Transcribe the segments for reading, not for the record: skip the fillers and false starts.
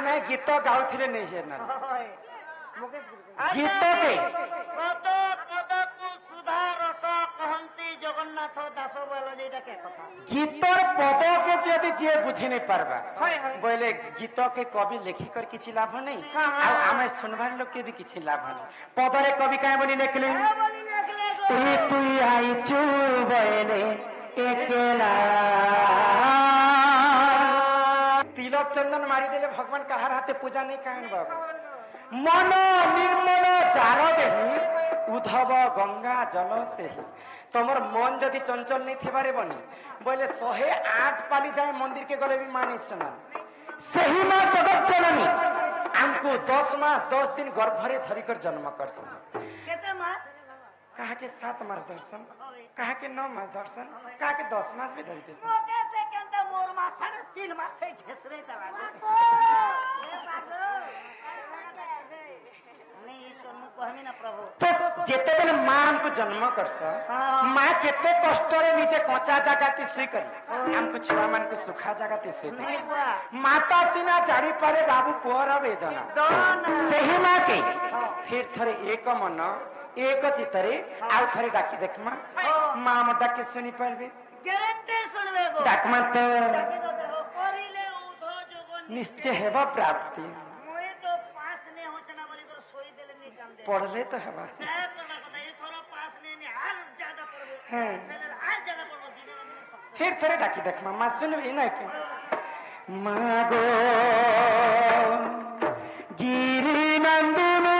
ଆମେ ଗୀତ ଗାଉଥିଲେ ନେଇ ସେ ନା ଗୀତ କେ ପଦ ପଦକୁ ସୁଧା ରସ କହନ୍ତି ଜଗନ୍ନାଥ ଦାସ ବୋଲ ଯେଟା କେ କଥା ଗୀତର ପଦ କେ ଯଦି ଯିଏ ବୁଝି नहीं पारबा बोले गीत के कवि लेखी कर किछि लाभ नहीं आ हमें सुनबार लोग के भी किछि लाभ नहीं पदरे कवि काहे बोली लिखले ए तू आई चू बोले एकेला तिलक चंदन मारी देले भगवान कहार हाथे पूजा नहीं कहन बाबू मन निर्मल जार देही उधव गंगा जल से ही तमर मन जदि चंचल नहीं थिबारे बनी बोले 108 पाली जाए मंदिर के गले भी मानी समान सही मां जगत जननी हमको 10 मास 10 दिन गर्भरे धरिकर जन्म करसन केते मास कहा के 7 मास दर्शन कहा के 9 मास दर्शन कहा के 10 मास भी धरिते तो कैसे केंता मोर मास 3.5 मास से घेसरे तला तो जेते बेले मां हमको जन्म करस मां केते कष्ट रे नीचे कच्चा जगह ती सुई करी हमको छुआ मन को सुखा जगह ती सुई माता सिना चाड़ी पारे बाबू कोर वेदना सही मां के फिर थरे एक मन एक चितरे आउ थरे डाकी देखमा मां म डाके सुनी परबे गारंटी सुनबे गो डाकमा तो करिले उधो जोगन निश्चय हेबा प्राप्ति मोए तो पास ने होचना बोली कर सोई देले नि काम दे पढ़ले तो हेबा ना करना কথা এই थोड़ा पास ने हार ज्यादा पढ़बे हां हार ज्यादा पढ़बो दिने में फिर थरे डाकी देखमा मां सुनबे ना के मागो गिरी नंदिनी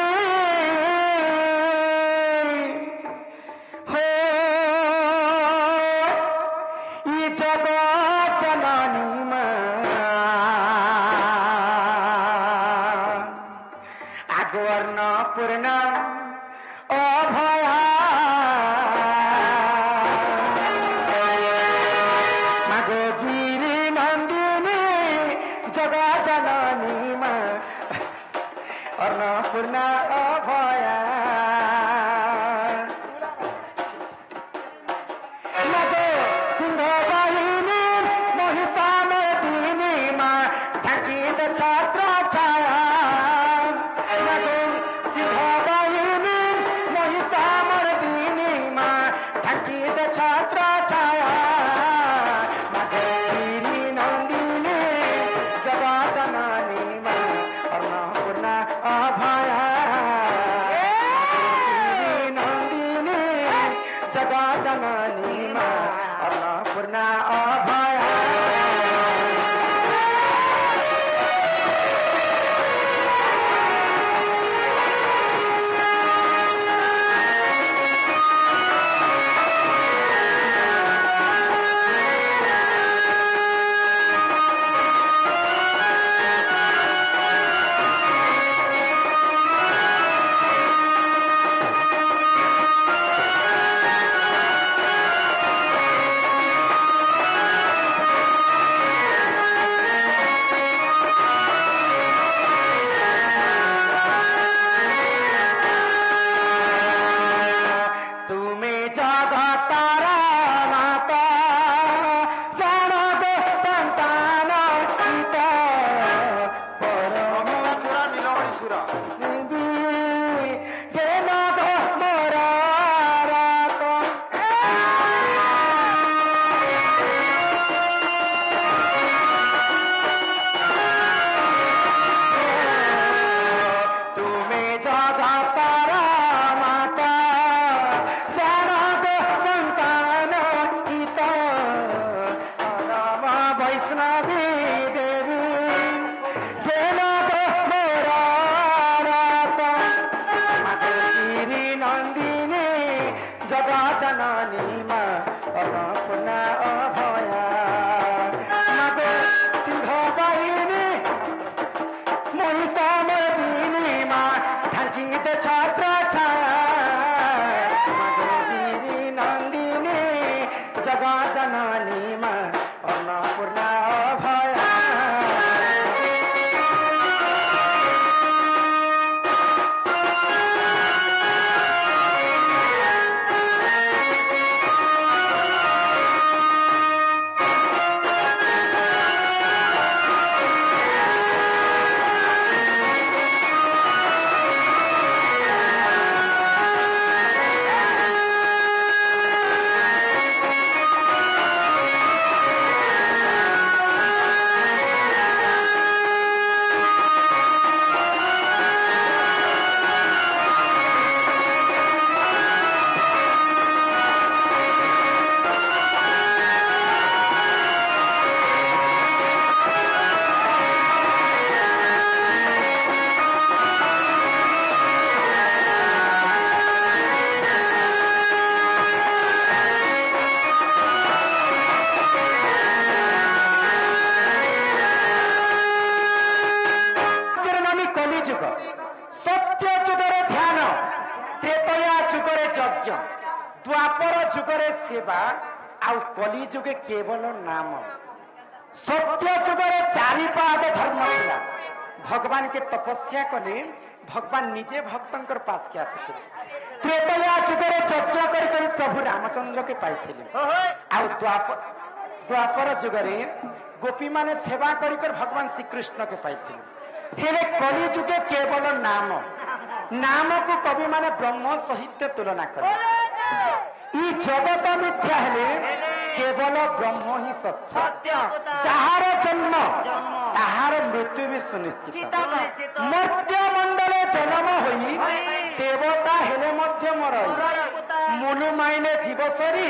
पूर्ण अभया मागो गिरी नंदिनी जगा जननी मां अन्नपूर्ण अभया मागो सिंह वाहिनी महिषामर्दिनी मां ढाकित छत्र छाया छात्र छाया गिरी नंदिनी जगा जननी मां अन्नपूर्ण अभया गिरी नंदिनी जगा जननी मां अन्नपूर्ण अभया ଯୁଗରେ ଯଜ୍ଞ, ଦ୍ୱାପର ଯୁଗରେ ସେବା, ଆଉ କଲି ଯୁগে କେବଳ ନାମ। ସତ୍ୟ ଯୁଗରେ ଚାରିପାଦ ଧର୍ମ ଥିଲା। ଭଗବାନ କେ ତପସ୍ୟା କଲେ ଭଗବାନ ନିଜେ ଭକ୍ତଙ୍କର ପାଶକେ ଆସିଥିଲେ। ତ୍ରେତୟା ଯୁଗରେ ଯଜ୍ଞ କରି କରି ପ୍ରଭୁ ରାମଚନ୍ଦ୍ରକେ ପାଇଥିଲେ। ଆଉ ଦ୍ୱାପର ଯୁଗରେ ଗୋପୀ ମାନେ ସେବା କରି କରି ଭଗବାନ ଶ୍ରୀକୃଷ୍ଣକେ ପାଇଥିଲେ। ହେଲେ କଲି ଯୁগে କେବଳ ନାମ। ନାମକୁ କବି ମାନେ ବ୍ରହ୍ମ ସହିତ ତୁଳନା କଲେ। ଇ ଜଗତ ମିଥ୍ୟା ହେଲେ କେବଳ ବ୍ରହ୍ମ ହିଁ ସତ୍ୟ। ଯାହାର ଜନ୍ମ ତାହାର ମୃତ୍ୟୁ ବି ସୁନିଶ୍ଚିତ। ମର୍ତ୍ତ୍ୟ ମଣ୍ଡଳେ ଜନ୍ମ ହୋଇ ଦେବତା ହେଲେ ମଧ୍ୟ ମରଇ। ମୁନୁ ମାଇଲେ ଜୀବ ସରି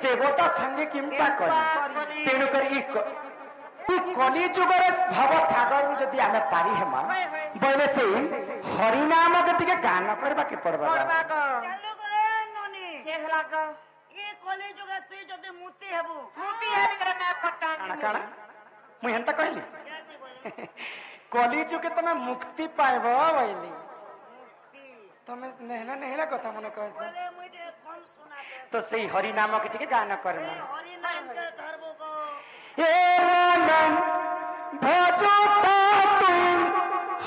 ଦେବତା ସାଙ୍ଗେ କିମ୍ପା କରି। ତେଣୁକରି କଲି ଯୁଗରେ ଭବ ସାଗରରୁ ଯଦି ଆମେ ପାରି ହେମା ବୋଇଲେ ସେ ହରିନାମକେ ଟିକେ ଗାନ କରିବାକୁ ପଡବା। କାଣା ମୁଁ ହେନ୍ତା କହିଲି କଲି ଯୁগে ତମେ ମୁକ୍ତି ପାଇବ ବୋଇଲି ତମେ ନେହଲା ନେହଲା କଥା ମନେ କହସ ତ ସେଇ ହରିନାମକେ ଟିକେ ଗାନ କରମା। ଏ ମନ ଭଜତା ତୁ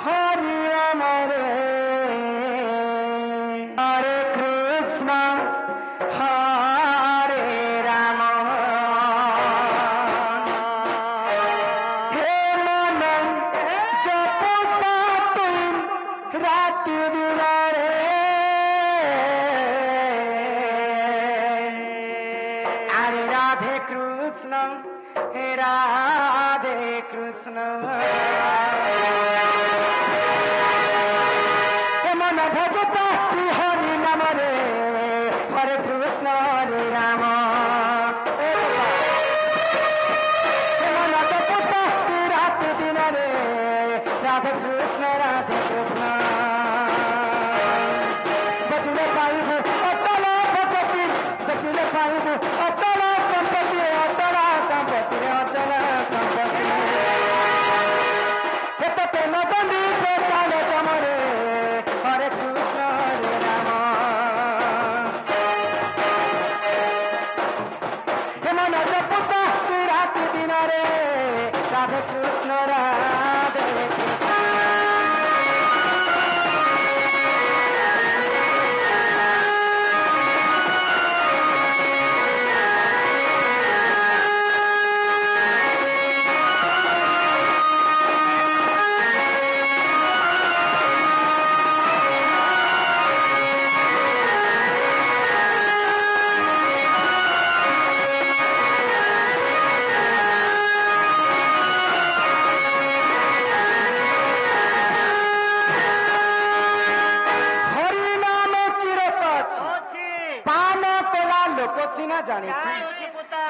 ହରି ରାମରେ ହରେ କୃଷ୍ଣ হরে রাম হে মন জপতা তুই রাতি দিনারে আরে রাধে কৃষ্ণ হে রাধে কৃষ্ণ হে মন ভজতা তুই হরি নাম রে হরে কৃষ্ণ হরে রাম রাধে দিন রে রাধে কৃষ্ণ বচলে পাইবু অচল ভগতি জপিলে পাইবু অচল সম্পত্তি অচল সম্পত্তি অচল সম্পত্তি এত নদী প্রাণ চমরে হরে কৃষ্ণ হরে রাম হেমন জপতা রাতি দিন রে রাধে কৃষ্ণ রাধে কৃষ্ণ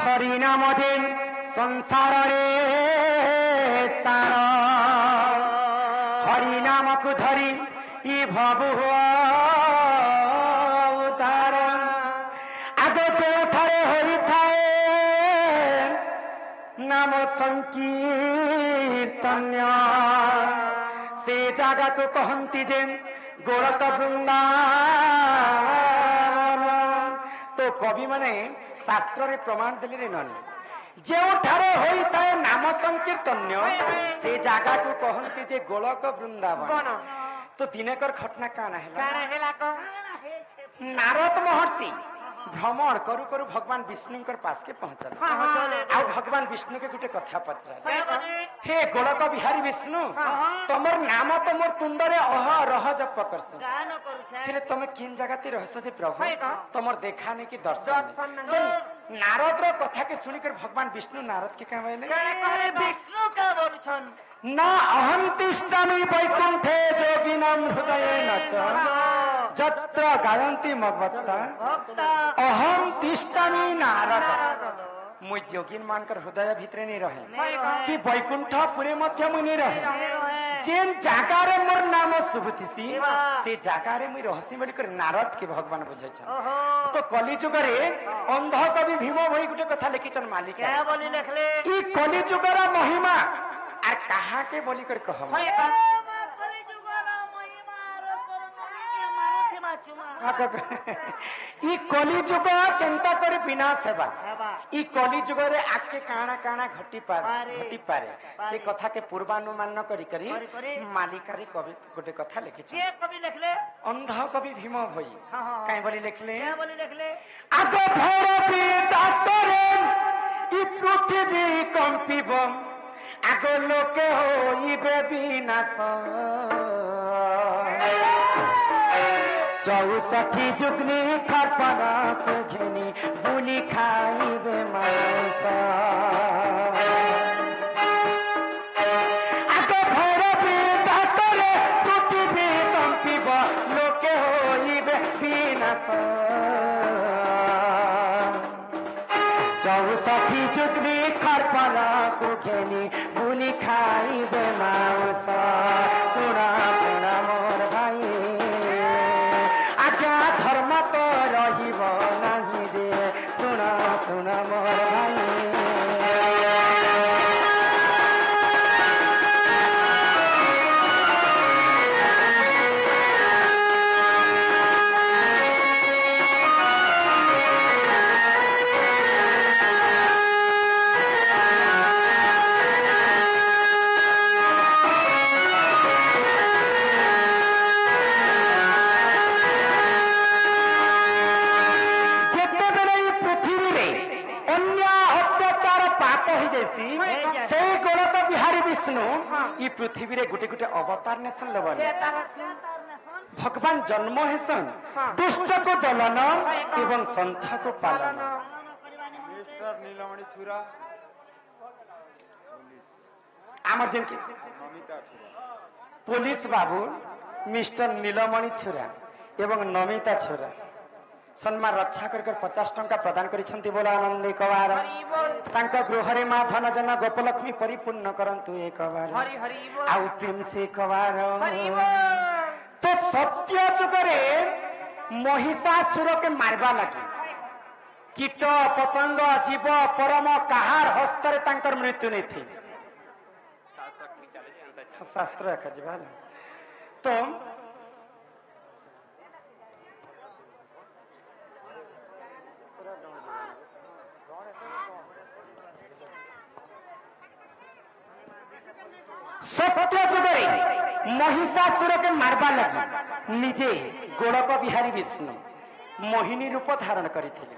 হরিনাম যে সংসারে সার হরিনামকু ধরি ই ভবু উদ্ধার আগে যেঠারে হইথায়ে নাম সংকীর্তন্য সে জায়গাকে কহন্তি যে গোরখ বৃন্দাবন। তো কবি মানে শাস্ত্রে প্রমাণ দিলে ননি যেঠারে হইথায়ে নাম সংকীর্তন্য সে জায়গাকে কহন্তি যে গোলক বৃন্দাবন। তো দিনেকর ঘটনা কানা হেলা নারদ মহর্ষি ভ্রমণ করু করু ভগবান বিষ্ণুঙ্কর পাশকে পৌঁছলে আর ভগবান বিষ্ণুকে গোটে কথা পচরালে হে গোলক বিহারী বিষ্ণু তোমার নাম তোমার তুন্দরে অহ রহ জপ করছ হেলে তুমি কিন জায়গাতে রহস্য যে প্রভু তোমার দেখা নেই কি দর্শন নারদর কথাকে শুনিকর ভগবান বিষ্ণু নারদ কে কহিলে বিষ্ণু কা বলছন না অহম তিষ্ঠামি বৈকুণ্ঠে যোগিনাম হৃদয়ে নচ যত্র গায়ন্তি মগবত্তা অহম তিষ্ঠামি নারদ। মুই যোগিন মানकर हृदय भितरे नहीं रहे कि वैकुंठ पुरे मध्य मुई नहीं रहे जेन जागारे मोर नाम शुभतिसी से जागारे मुई रहसी बोली कर नारद के भगवान बुझाइछन। तो कली जुगरे अंध कवि भीम भई गुटे कथा लिखिछन मालिक क्या बोली लिखले ई कली जुगर महिमा आर कहा के बोली कर कहम ଇ କଲି ଯୁଗ କେନ୍ତା କରି ବିନାଶ ହେବା ହେବା ଇ କଲି ଯୁଗରେ ଆକେ କାଣା କାଣା ଘଟିପାରେ ପାରେ। ସେ କଥାକେ ପୂର୍ବାନୁମାନ କରି କରି କରି। ମାଲିକାରେ କବି ଗୋଟେ କଥା ଲେଖିଛି କିଏ କବି ଲେଖଲେ ଅନ୍ଧ କବି ଭୀମ ଭୋଇ ହଁ, ହଁ। କାଇଁ ବୋଲି ଲେଖିଲେ କିଏ ବୋଲି ଲେଖଲେ ଆଗ ଭର ବିଦାତରେ ଇ ପୃଥିବୀ କମ୍ପିବ ଆଗ ଲୋକେ ହୋଇବେ ବିନାଶ 64 ଯୁଗ୍ନି ଖପରାକୁ ଘେନି ବୁଲି ଖାଇବେ ମାଂସ ଆଗ ଭର ବିଦାତରେ ପୃଥିବୀ କମ୍ପିବ ଲୋକେ ହୋଇବେ ବିନାଶ 64 ଯୁଗ୍ନି ଖପରାକୁ ଘେନି ବୁଲି ଖାଇବେ ମାଂସ ଶୁଣା ଶୁଣା ମୋର ଭାଇ ଆଜ୍ଞା ଧର୍ମ ତ ରହିବ ନାହିଁ ଯେ ଶୁଣା ଶୁଣା ମୋର ଭାଇ ଯେତେବେଳେ ଏଇ ପୃଥିବୀରେ ଅନ୍ୟ ଅତ୍ୟାଚାର ପାପ ହେଇଯାଇସି ସେଇ ଗୋଳକ ବିହାରୀ ବିଷ୍ଣୁ ଇ ପୃଥିବୀରେ ଗୋଟେ ଗୋଟେ ଅବତାର ନେସନ୍ ଲୋବନ ଭଗବାନ ଜନ୍ମ ହେସନ୍ ଦୁଷ୍ଟକୁ ଦଲନ ଏବଂ ସନ୍ଥକୁ ପାଳନ मिस्टर नीलमणि छुरा ଆମର ଯେମିତି नमिता छुरा ପୋଲିସ ବାବୁ ମିଷ୍ଟର ନୀଳମଣି ଛୁରା ଏବଂ ନମିତା ଛୁରା ସମ୍ମାନ ରକ୍ଷା କରି 50 ଟଙ୍କା ପ୍ରଦାନ କରିଛନ୍ତି ବୋଲ ଆନନ୍ଦୀ କବାର ତାଙ୍କ ଗୃହରେ ମା ଧନ ଜନ ଗୋପଲକ୍ଷ୍ମୀ ପରିପୂର୍ଣ୍ଣ କରନ୍ତୁ ଏକବାର ଆଉ ପ୍ରେମ ସେ କବାର ତ ସତ୍ୟ ଯୁଗରେ ମହିଷାସୁରକେ ମାରବା ଲାଗି କୀଟ ପତଙ୍ଗ ଜୀବ ପରମ କାହାର ହସ୍ତରେ ତାଙ୍କର ମୃତ୍ୟୁ ନେଇଥି शास्त्र रखा जी तो सत्य जुगरे महिषासुर के मारबा लगी निजे गोलक बिहारी विष्णु मोहिनी रूप धारण करथिले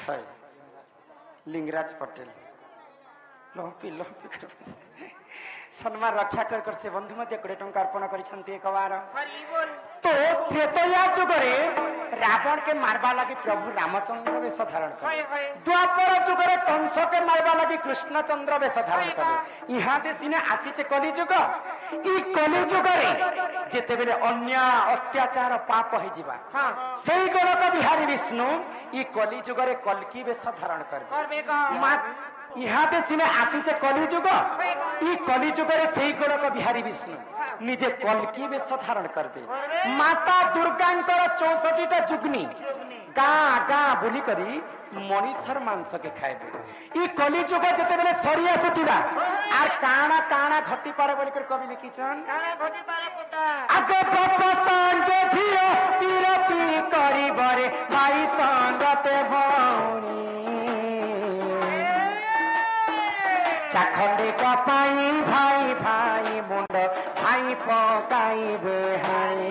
हाय लिंगराज पटेल लोपी सम्मान रक्षा कर से बंधु मध्य 20 टंका अर्पण करिसंती एक बार तो त्रेतया जुगरे रावण के मारबा लगी प्रभु रामचंद्र वेश धारण करे द्वापर जुगरे कंस के मारबा लगी कृष्णचंद्र वेश धारण करे इहा देसिने आसीचे कली जुग ई कली जुगरे जेते बेले अन्य अत्याचार पाप हे जिबा सेई गणक बिहारी विष्णु ई कली जुगरे कल्की वेश धारण करबे इहाते सिने आसीचे कलिजुग ई कलिजुगरे सेई गोलक बिहारी विष्णु निजे कल्की वेश धारण करबे माता दुर्गांकर 64टा जुग्नी गाँ गाँ बुली करी मनीषर मांस के खाइबे ई कलिजुग जेते बेले सरी आसुथिबा आर काना काना घटी पारे बोली कर कवि लिखिछन काना घटी पारे पुता आगे बाप संजे झियो पीरती करी बरे भाई संगते भौणी चाखंडे कपाई भाई भाई मुंड भाई पकाई बेहाई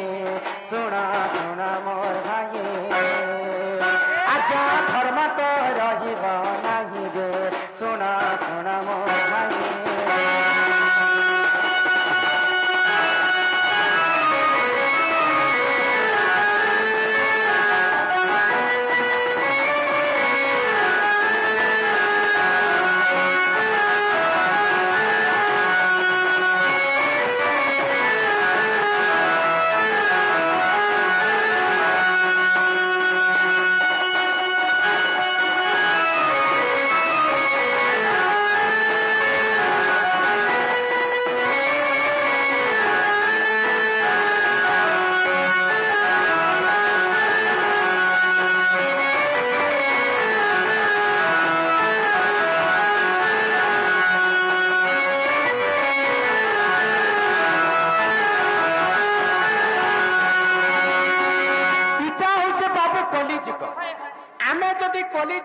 सुना सुना मोर भाई आज्ञा धर्म तो रहिब नाही जे सुना सुना मोर भाई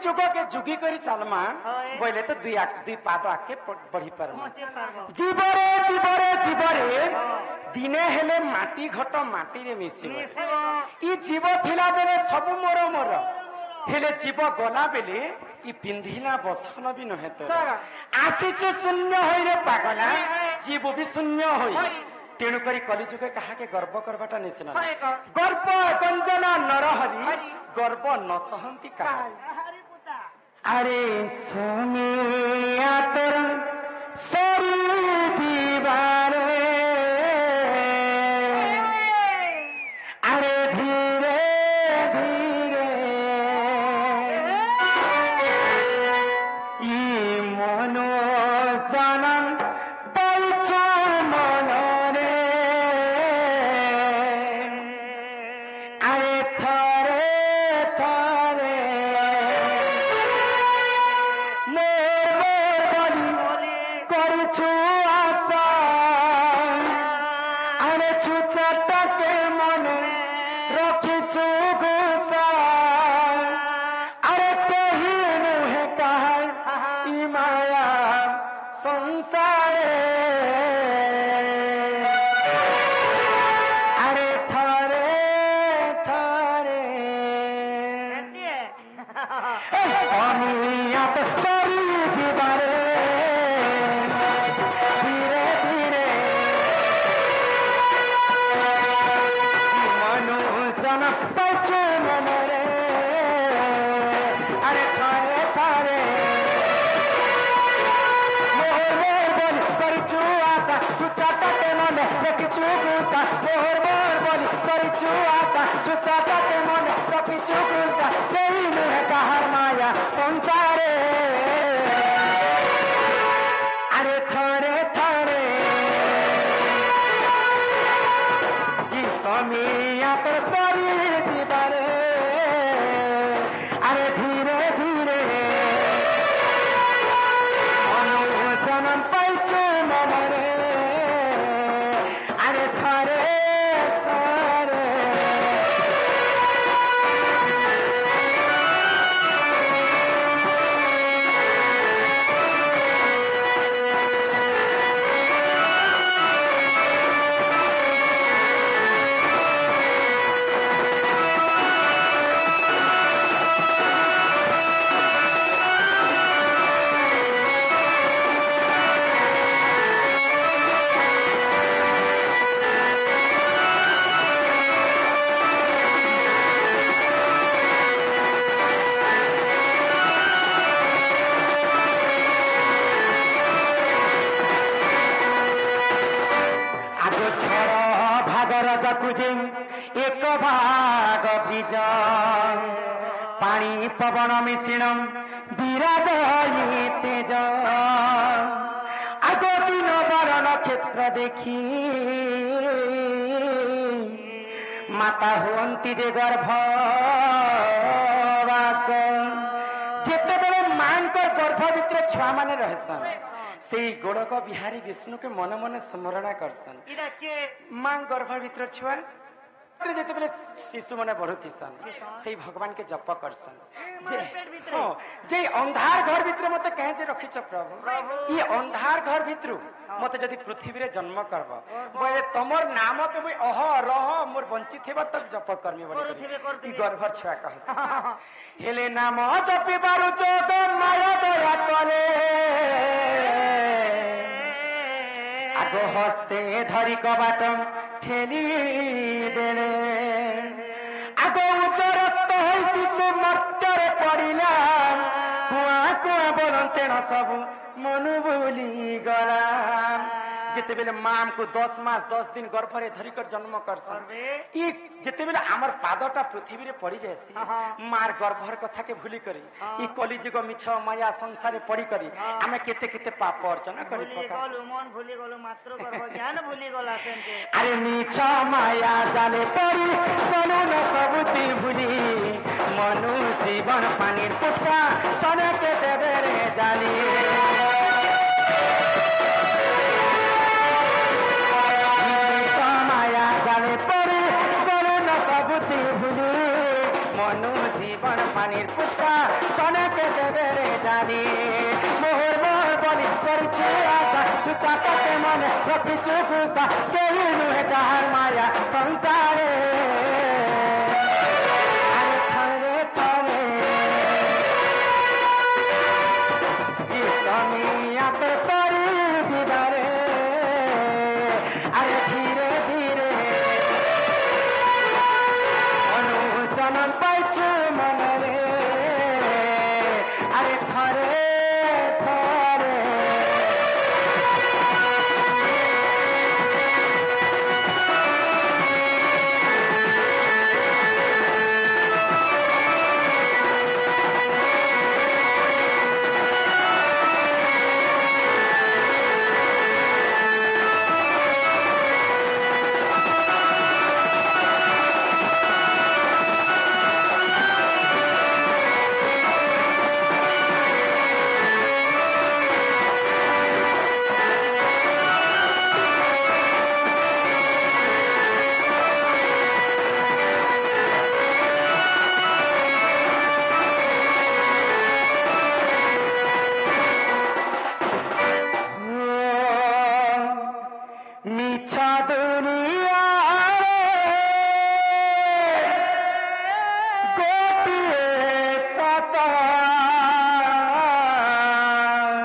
जुग के जुगी करी चलमा बोले तो दुई पाद आके बढ़ी पारमा जीवरे जीवरे जीवरे दिने हेले माटी घट माटी रे मिसिबो ई जीव थिला बेले सब मोर मोर हेले जीव गला बेले ई पिंधिला बसन भी नहे तो आसीचु शून्य होई रे पागला जीव भी शून्य होई तेणु करी कली जुगे कहा के गर्व करबाटा निसिना गर्व गंजना नरहरि गर्व न सहंती कहा अरे सोनिया तोर सरी जीवारे अरे धीरे धीरे ई मनो जनम पाइछु मनरे अरे थरे थरे संसारे अरे थरे थरे समिया तर शरीर जीवारे अरे धीरे धीरे जनम पाइछु मनरे अरे थरे थरे एक भाग ब्रिज पानी पवन मिश्रण विराज तेज आग दिन बर नक्षत्र देखी माता हुअंती जे गर्भवास जिते बेले मां गर्भ भितर छुआ माने रहसन से गोड़क बिहारी विष्णु के मन मन स्मरण करसन मां गर्भ भीतर छुआ जिते शिशु मैंने बढ़ुसन से भगवान के जप करसन जे अंधार घर भीतर मत कहे रखिच प्रभु ये अंधार घर भीतर मत जदि पृथ्वी रे जन्म करब बोले तमर नाम के अह रह मोर वंचित हेबा तक जप करमी बोले ई गर्भ छुआ कह हेले नाम जपि बारु जोग माया दया करे आगो हस्ते धरी कबाट ठेली देले आगो उच्चरक्त होई शिशु मर्त्यरे पड़िला कुआ कुआ बोलते न सब मनु बोली गला जिते बेले मां को 10 मास 10 दिन गर्भ रे धरी कर जन्म करसन ई जिते बेले हमर पादटा पृथ्वी रे पड़ी जायसी मार गर्भर कथा के भूली करी ई कली जुग मिछ माया संसार पड़ी करी हमें केते केते पाप अर्चना करी पका मन भूली गलो मात्र गर्भ ज्ञान भूली गला सेंते अरे मिछ माया जाले पड़ी गलो न सबती भूली मनु जीवन पानी पुटका चने के देवे रे जाली मनु जीवन पानी पुटका चने কাকে দেবে রে জানি মোহর মোহর বলি করছে আশা চুচা কাকে মনে রখিছু খুশা কেহি নুহে কাহার মায়া সংসারে আরে থরে থরে ইসমিয়া তো সরি দিবারে আরে ধীরে ধীরে অনুশাসন পাইছু মনরে আরে থরে থরে মিছা দুনিয়া গোটিয়ে সত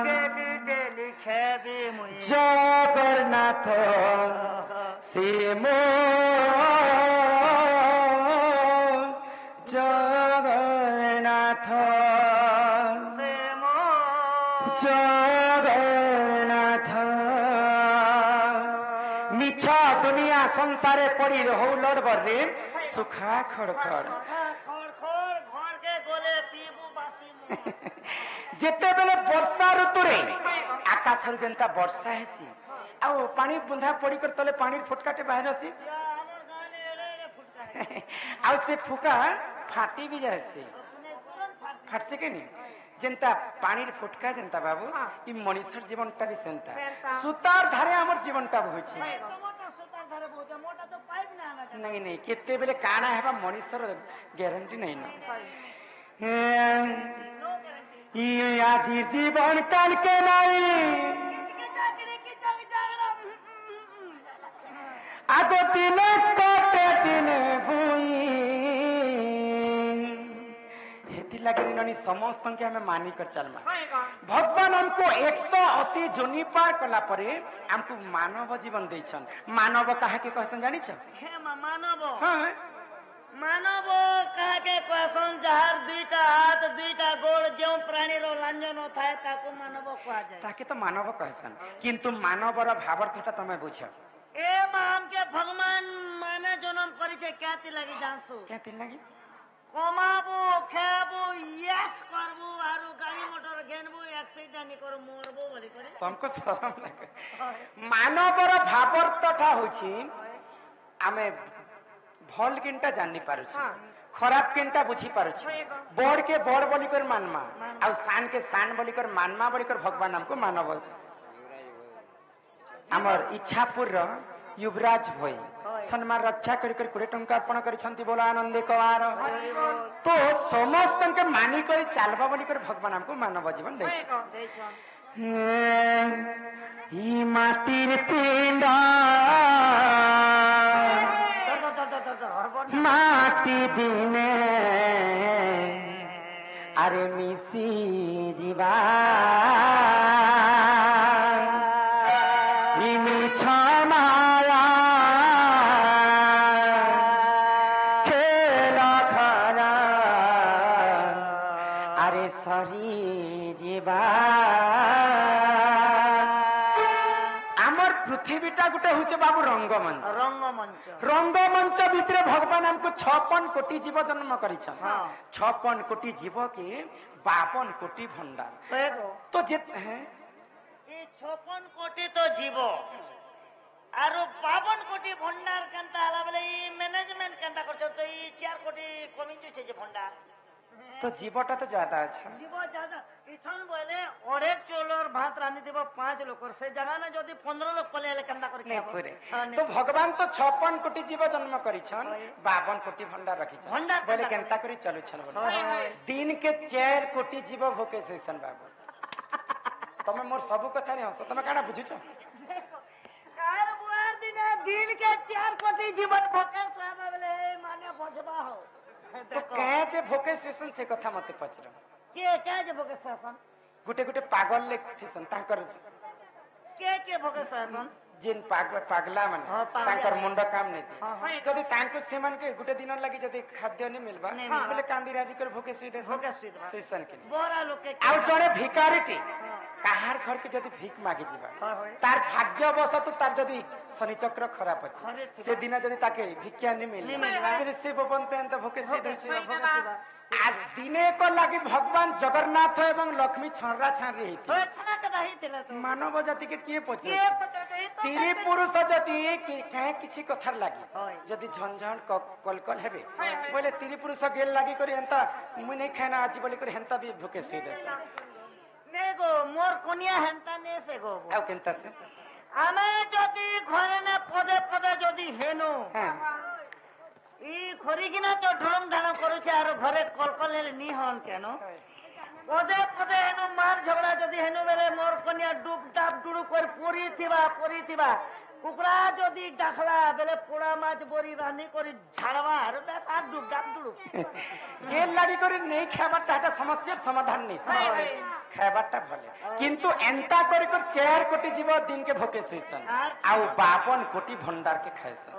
ডেলি ডেলি খেবি মুই জগন্নাথ শ্রীম জগন্নাথ সে মো জগন্নাথ মিছ দুনিয়া সংসারে পড়ি রহু লড়বরে সুখা খড়খড় খড় খড় ঘরকে গলে পিবু বাসি মু যেতেবেলে বর্ষা ঋতুরে আকাশর যেন্তা বর্ষা হেসি ଆଉ ପାଣି ବୁନ୍ଧା ପଡିକରି ତଲେ ପାଣିର ଫୁଟକାଟେ ବାହାରି ଆସି আমার গানে এড়ে এড়ে ফুটকা হে ଆଉ ସେ ଫୁକା ଫାଟି ବି ଯାଏସି তুনে তুরন্ত ফাটছে ফাটছে কেনি যেন্তা পানির ফুটকা যেন্তা বাবু ই মনিষর জীবনটা বি সেন্তা সুতার ধারে আমার জীবনটা হইছে মোটা সুতার ধারে বহুতে মোটা তো পাইপ না আনা যায় নাই নাই কেতেবেলে কানা হেবা মনিষর গ্যারান্টি নাই না নো গ্যারান্টি ই আজির জীবন কালকে নাই কিচকে চাকরি কি চাক জাগরাম আগ দিনে কটে দিনে ভুই হেতি লাগি ননি সমস্তকে আমি মানি কর চালমা ভগবান हमको 180 जोनी पार कला परे हमको मानव जीवन देछन मानव काहे के कहसन जानि छ হে মা মানব हां মানব কাকে কসন যাহার দুইটা হাত দুইটা গোড় যেও প্রাণীর লাঞ্জন থাকে তাকে মানব কোয়া যায় ताके तो मानव कहसन किंतु मानवर भावार्थटा तमे बुझ এ মানকে ভগবান মানে জনম করেছে কেতি লাগি জানছো क्या तिल लागी কমাবো খাবো ইয়াস করবো আর গাড়ি মোটর ঘেনবো অ্যাক্সিডেন্ট করো মরবো বলি করে तुमको शरम लागे मानवर भावार्थटा होछि आमे भल किनटा जानि पारुछि खराब किनटा बुझी पारुछि बड़ के बड़ बोली कर मानमा आ शान के शान बोली कर मानमा बोली कर भगवान हमको मानव हमर इच्छापुर रो युवराज भई सम्मान रक्षा करी कर 20 टंका अर्पण करिसंती बोला आनंद कवार तो समस्त के मानी कर चालबा बोली कर भगवान हमको मानव जीवन दै ই মাটির পিণ্ডা মাটি দিনে আরে মিশি যা মিছ মায়া খেলা খারা আরে সরি যা আমার পৃথিবীটা গোটে হচ্ছে বাবু রঙ্গমঞ্চ রঙ্গমঞ্চ রঙ্গমঞ্চ ভিতরে ভগবান हमको 56 কোটি জীব জন্ম করেছেন হ্যাঁ। 56 কোটি জীব के 52 কোটি ভণ্ডার তো যে হ্যাঁ এই 56 কোটি তো জীব আর 52 কোটি ভন্ডার কেনতা হলা বলে এই ম্যানেজমেন্ট কেনতা করছ তো এই 4 কোটি কমি যাচ্ছে যে ভন্ডার तो जीवटा तो ज्यादा अच्छा जीव ज्यादा इछन बोले ओढ़े चोलर भात रानी देव 5 लोग से जगह ना जदि 15 लोग पले ले केंदा कर नहीं पूरे तो भगवान तो 56 कोटी जीव जन्म करिछन 52 कोटी भंडार रखिछन भंडार बोले केंता करी चलु छन बोले दिन के 4 कोटी जीव भोके सेसन बाबू तमे मोर सब कथा रे हस तमे काडा बुझिछ कार बुआर दिन के 4 कोटी जीवन भोके सब बोले माने बजबा हो तो कहे जे भोके सेसन से कथा मते पचर के जे भोके शासन गुटे गुटे पागल ले थिसन ताकर के भोके शासन जिन पागला माने हाँ, पागला। ताकर मुंड काम नहीं हाँ, हाँ। थी जदि तांको सेमन के गुटे दिन लगी जदि खाद्य नहीं मिलबा नहीं मिलबा। बोले कांदी रावी कर भोके सुई देसन भोके सुई देबा। सुईसन के बोरा लोग के आउ जड़े भिकारीटी काहार घर के जदि भीख मागी जीवा हाँ, हाँ। तार भाग्यवशत तार जदि शनि चक्र खराब खराब अछि थिबा। से दिन जदि ताके भिक्षा नहीं नहीं मिले मिलबा। बोले से बबनते अंत भोके सुई भोके देछि सुई देबा। आ दिने को लागि भगवान जगन्नाथ एवं लक्ष्मी छनरा छान रही तो छना के रही थिले तो मानव जाति के किए पचे के पत्र स्त्री पुरुष जदि कहे किछि कथार लागि होय। जदि झनझन कलकल हेबे बोले स्त्री पुरुष गेल लागि करी एंता मुई नहीं खाना आज बोले करी हेंता भी भूके सुई देस नेगो मोर कोनिया हेंता ने से गो आउ केंता से आमे जदि घरे ने पदे पदे जदि हेनो हां ই খরি কিনা তো ঢুলম ধান করুছে আর ঘরে কলকল হেলে নি হন কেন পদে পদে হেনু মার ঝগড়া যদি হেনু বেলে মোর কনিয়া ডুব ডাব ডুড়ু করে পরি থিবা কুকুরা যদি ডাকলা বেলে পোড়া মাছ বড়ি রান্নি করে ঝাড়বা আর বেশ আর ডুব ডাব ডুড়ু गेल लागि करी नहीं खाबाटा एटा समस्यार समाधान नहीं खाबाटा भले किंतु एंता करी कर 4 कोटी जीव दिन के भोके सुइसन आउ 52 कोटी भंडार के खाइसन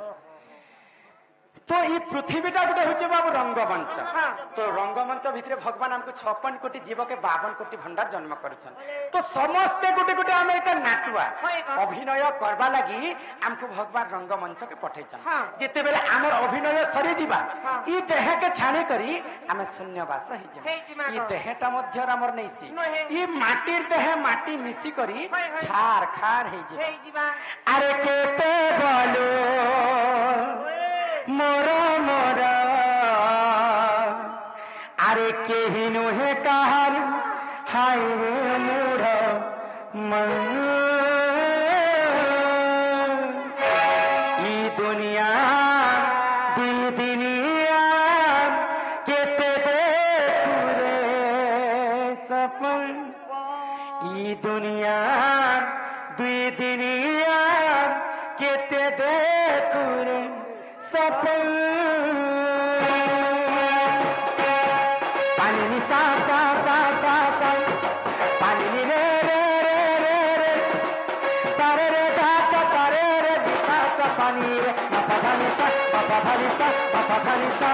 तो ये पृथ्वीटा गोटे होचे बाबू रंगमंच तो रंगमंच भितरे भगवान हमको 56 कोटी जीव के 52 कोटी भंडार जन्म करछन तो समस्त गोटे गोटे हम एटा नाटुआ अभिनय करबा लागि हमको भगवान रंगमंच के पठैछन जेते बेले हमर अभिनय सरी जीवा ई देह के छाणी करी हम शून्यवास हे जा ई देहटा मध्य हमर नैसी ई माटीर देह माटी मिसी करी छार खार हे जीवा अरे केते बोलो मोरा मोरा अरे केहिनु हे कहर हाय रे मूढ़ मन ई दुनिया दी दुनिया केते देखू रे सपन ई दुनिया दुई दुनिया केते देखू रे सपन पानी नि सा सा सा सा सा पानी नि रे रे रे रे रे सारे रे धा धा सारे रे धा धा पानी रे पा धा नि सा पा धा नि सा पा धा नि सा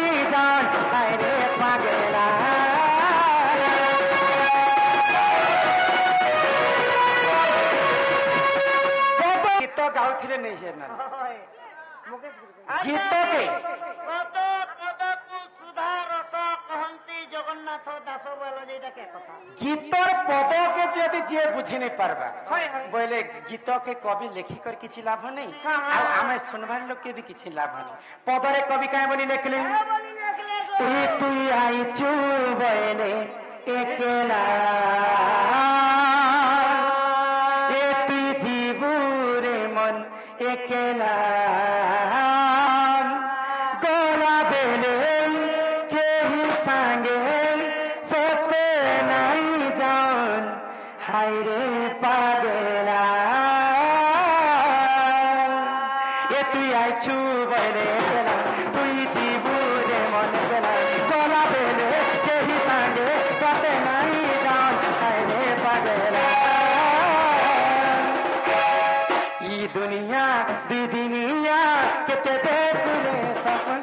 नहीं जान हाय रे पागला गीत गाउथिले नहीं है ना गीत के পদ পদকু সুধা রস কহন্তি জগন্নাথ দাস বল যেটা কে কথা गीतर पद के यदि जे बुझी नहीं पारबा बोले गीत के कवि लेखी कर किछि लाभ नहीं आ आमे सुनबार लोग के भी किछि लाभ नहीं पदरे कवि काहे बोली लिखले ए तू आई चू बोले एकेला ए तू जीवुरे मन एकेला गोला बेले के ही संगे सोते नहीं जान हाय रे पागला ये तू आई छू बोले गेला तू जीवुरे मन गेला गोला बेले के ही संगे सोते नहीं जान हाय रे पागला ई दुनिया बिदिनिया केते देखले सपन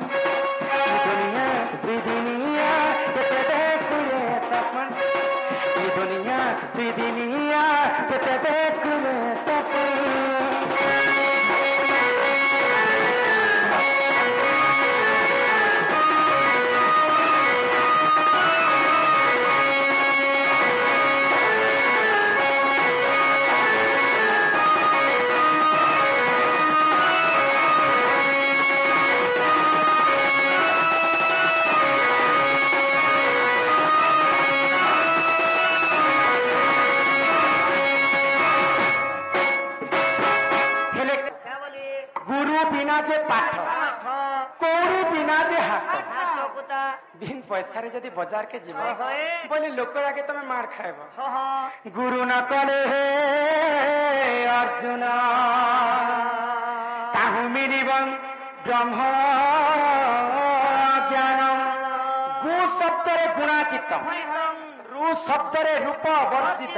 ई दुनिया बिदिनिया केते देखले सपन ई दुनिया बिदिनिया केते देखले सपन हेले क्या बोली गुरु बिना जे पाठ कौड़ी बिना जे हाथ কুতা बिन पैसा रे जदि बाजार के जीव होए बोले लोक आगे तमे मार खाएब হ হ गुरु न करे हे अर्जुन ताहु मिलिबं ब्रह्म ज्ञान गु शब्द रे गुणाचित रु शब्द रे रूप वर्जित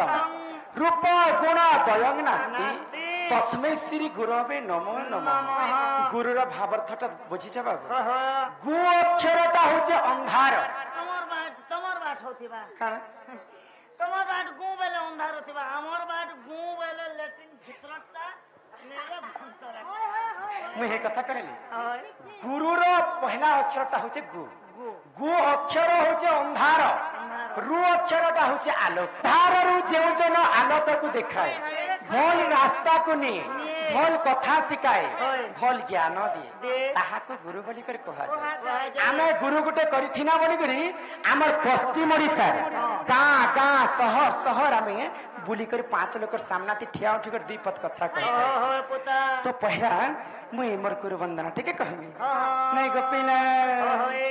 रूप गुण दयं नास्ति तस्मै श्री गुरवे नमो नमः गुरुर भावार्थटा बुझिछ बाबू गु अक्षरटा होचे अंधार তোমার বাট হতিবা काना তোমার বাট গু বেলে অন্ধার হতিবা আমার বাট গু বেলে ল্যাট্রিন ভিতরটা নেলে ভন্তরা मुझे हे कथा कहली হয় गुरुर पहला अक्षरटा होचे गु गु अक्षर होचे अंधार रु अक्षरटा होचे आलोक धार रु जेउ जन आलोक को देखाए भल रास्ता को निये भल कथा सिखाए भल ज्ञान दिए ताहा को गुरु बोली कर कहा जाए आमे गुरु गुटे करिथिना बोली करी हमर पश्चिम ओडिसा गां गां शहर शहर आमे बुली कर पांच लोग सामना ती ठिया उठी कर दी पद कथा कर হয় পুতা तो पहला मुई मोर गुरु वंदना ठीक है कहमी नहीं गोपीना হয়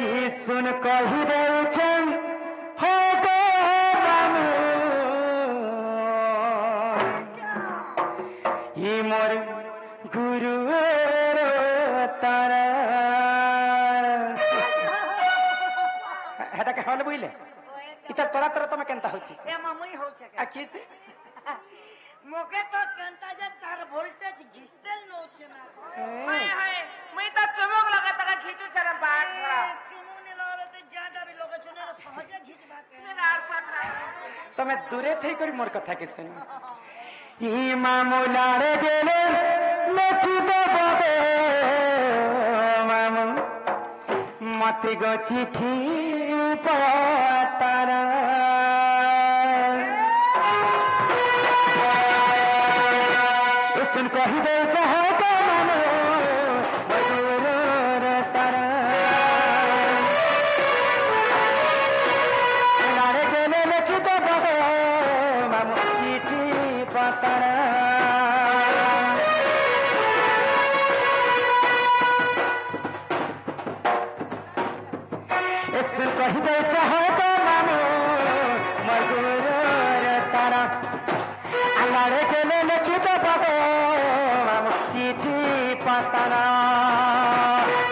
ही सुन कही देउछन हो गो रामू ही मोर गुरु तारा हेटा के हल बुइले इतर तोरा तोरा तमे केनता होती এ মামুই হচ্ছে आ किसे মোকে তো কেনতা যে তার ভোল্টেজ ঘিসতেল নছে না মুই তো চমক লাগা তাকা খিচু ছাড়া বাট ধরা চুমুনি ললে তো জাডা বি লোকে চুনে সহজে ঘিচবা কে আর সাকরা तमे दूरे थई करी मोर कथा के सुन ई मामुलारे गेले लखी दे बबे मामू मति गो चिठी पतारा सुन कही दे चाहे तो मानो बदूर तारा लारे गेले लखी दे बबे मामू चिठी पतारा सुन कही दे चाहे तो मानो मजूर तारा लारे गेले लखी दे बबे मामू चिठी पतारा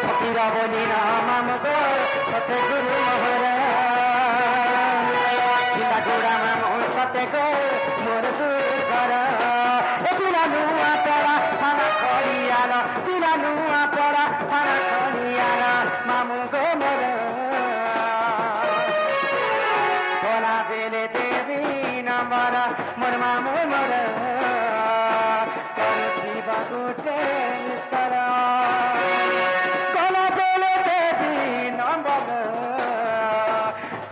फकीरा बोली ना मामू गो सते गुरु मोहरा जिला गोड़ा मामू सते गो मोर गुरु घरा जिला नुआ पड़ा थाना खड़ियाला जिला नुआ पड़ा थाना खड़ियाला मोर मामू मोर करुथिबा गुटे मिस्कर गला बेले देवी नंबर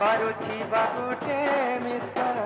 करुथिबा गुटे मिस्कर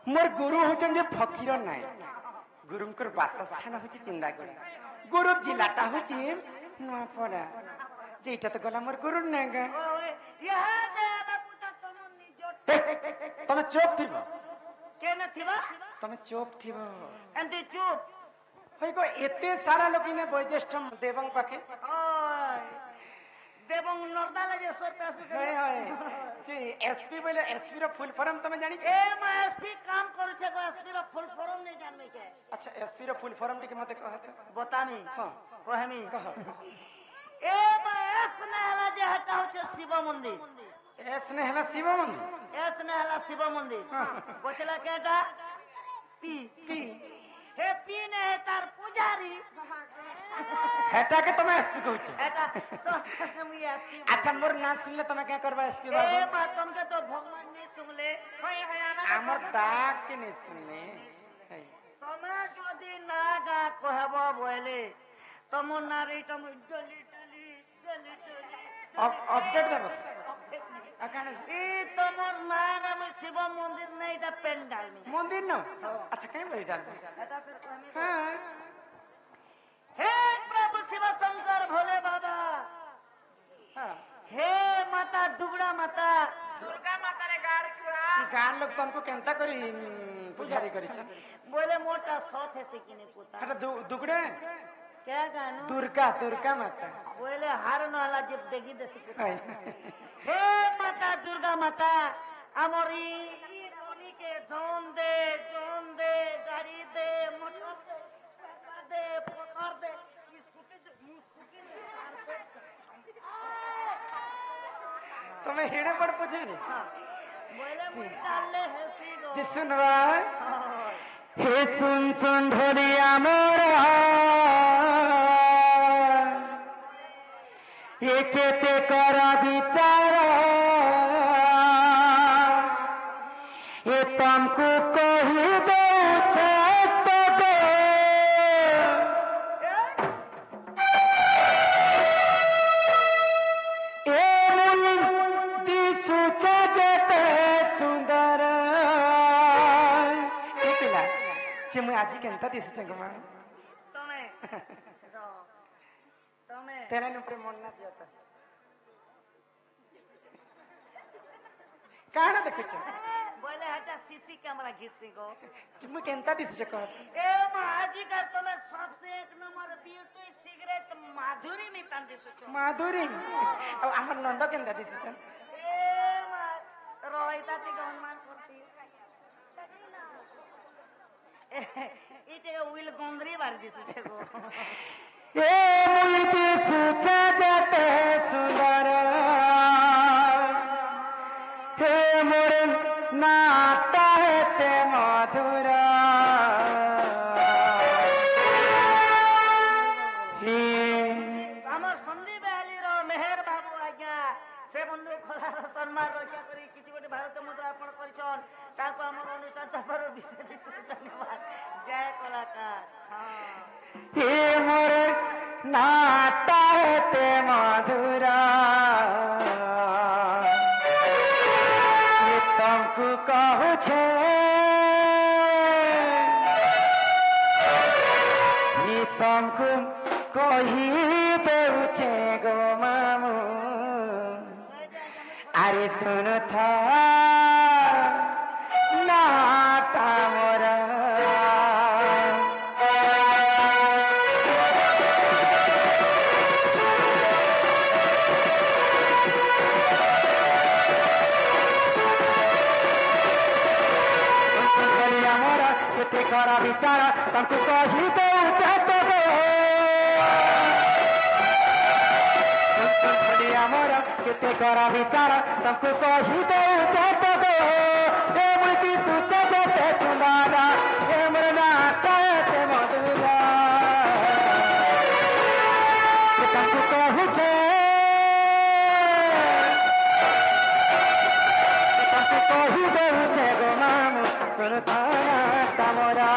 मोर गुरु होचन जे फकीर नाय गुरुंकर बासस्थान होची चिंदागढ़ गुरु जिलाटा होची नवापड़ा जेटा तो गला मोर गुरु नागा तमे चुप थिबो केना थिबा तमे चुप थिबो एंती चुप होय को एते सारा लोक इने वैज्येष्ठ देवं पाखे ओय देवं नरदाला जे सर पैसे हाय हाय जी एसपी बोले एसपी रो फुल फॉर्म तमे जानि छे ए मैं एसपी काम करू छे को एसपी रो फुल फॉर्म नहीं जानबे के अच्छा एसपी रो फुल फॉर्म टिके मते कहत बतामी हां कहमी कह ए मैं एस नहला जे हटा हो छे शिव मंदिर एस ने हला शिव मंदिर एस नहला शिव मंदिर बचला केटा पी पी हे पी ने है तार पुजारी हेटा के तमे एसपी कहू छे एटा सब मुई एसपी अच्छा मोर ना सुनले तमे क्या करबा एसपी ए बाबू बात तुमके तो भगवान ने सुनले होय होय हमर दाग के नहीं सुनले तमे जदी ना गा कहबो बोले तम नारी तम डली अपडेट देबो अकाने ई तमर नाम शिव मंदिर नहीं ता पेंडाल में मंदिर न अच्छा कहीं बड़ी डाल एटा फिर कहमी हां हे प्रभु शिव शंकर भोले बाबा हां हे माता दुबड़ा माता दुर्गा माता रे गाड़ सुआ ई गान लोग तनको केनता करी पुजारी करी छ बोले मोटा सौथ है से किने पोता हटा दुगड़े क्या गानो दुर्गा माता बोले हार नला जब देखी देसी पोता हाय हे माता दुर्गा माता हमरी रोनी के जोन दे गाड़ी दे मोटर दे पकड़ दे स्कूटी तुम्हें हेड़े पड़ पुजारी बोले मुटाले है सीगो जी सुनवा हे सुन ढोलिया मोरा ये केते कर विचार ये तुमको कही दो तो दो ए दिसु जते सुंदर ए पिला जे मैं आज केनता दिसु चंगमा तमे तेरा नुप्रे मन ना पियाता काना देखु छ बोले हटा सीसी कैमरा घिसी गो तुम केनता दिसु छ कह ए महाजी का तमे सबसे एक नंबर ब्यूटी सिगरेट माधुरी मितान दिसु छ माधुरी अब हमर नंद केनता दिसु छ ए रोहिता ती गनमान करती इटे उइल गोंदरी बार दिसु छ गो ए मुई दिसु जते सुंदर हे मोरे नाता ते मधुर हे हमर संदीप बेली रो मेहर बाबू आज्ञा से बंधु खोलार सम्मान रक्षा करी किछि गोटे भारत मुद्रा अर्पण करिछन ताको हमर अनुष्ठान तपर विशेष धन्यवाद जय कलाकार हां हे मोरे नाता ते मधुर ये तुमको कहू छे ये तुमको कही देउ छे गो मामू अरे सुन था नाता विचार तांकु कहि दउचे तो गो मोर केते करा विचार तांकु कहि दउचे तो गो ए मुति सुचे जते सुंदर ए मोर नाता एते मधुरा तांकु कहूचे तांकु कहि दउचे गो मामु सुनथाना तमरा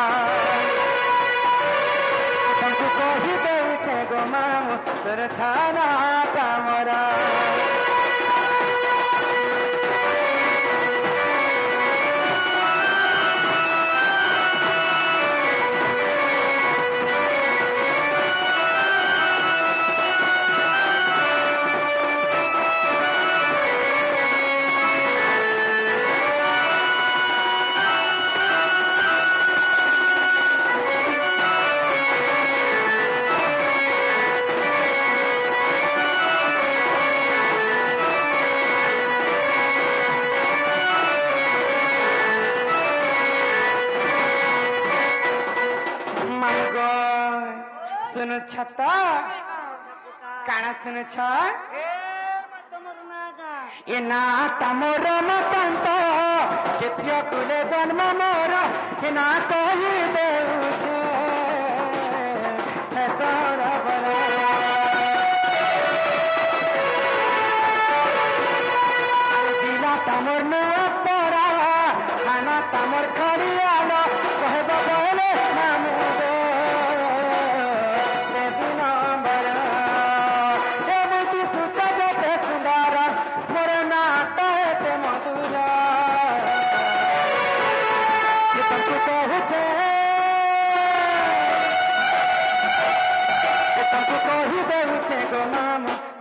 तांकु कहि दउचे गो मामु सुनथाना तमरा सुन छता काना सुन छ ए ना तमोर मकांत केतिया कुले जन्म मोर ए ना कहि देउछे हे सारा बला जिला तमोर न परा खाना तमोर खरियालो कहबा बोले नामो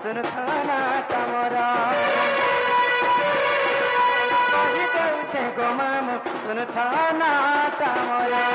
सुनथाना तमरा कहि दउचे गो मामु सुनथाना तमरा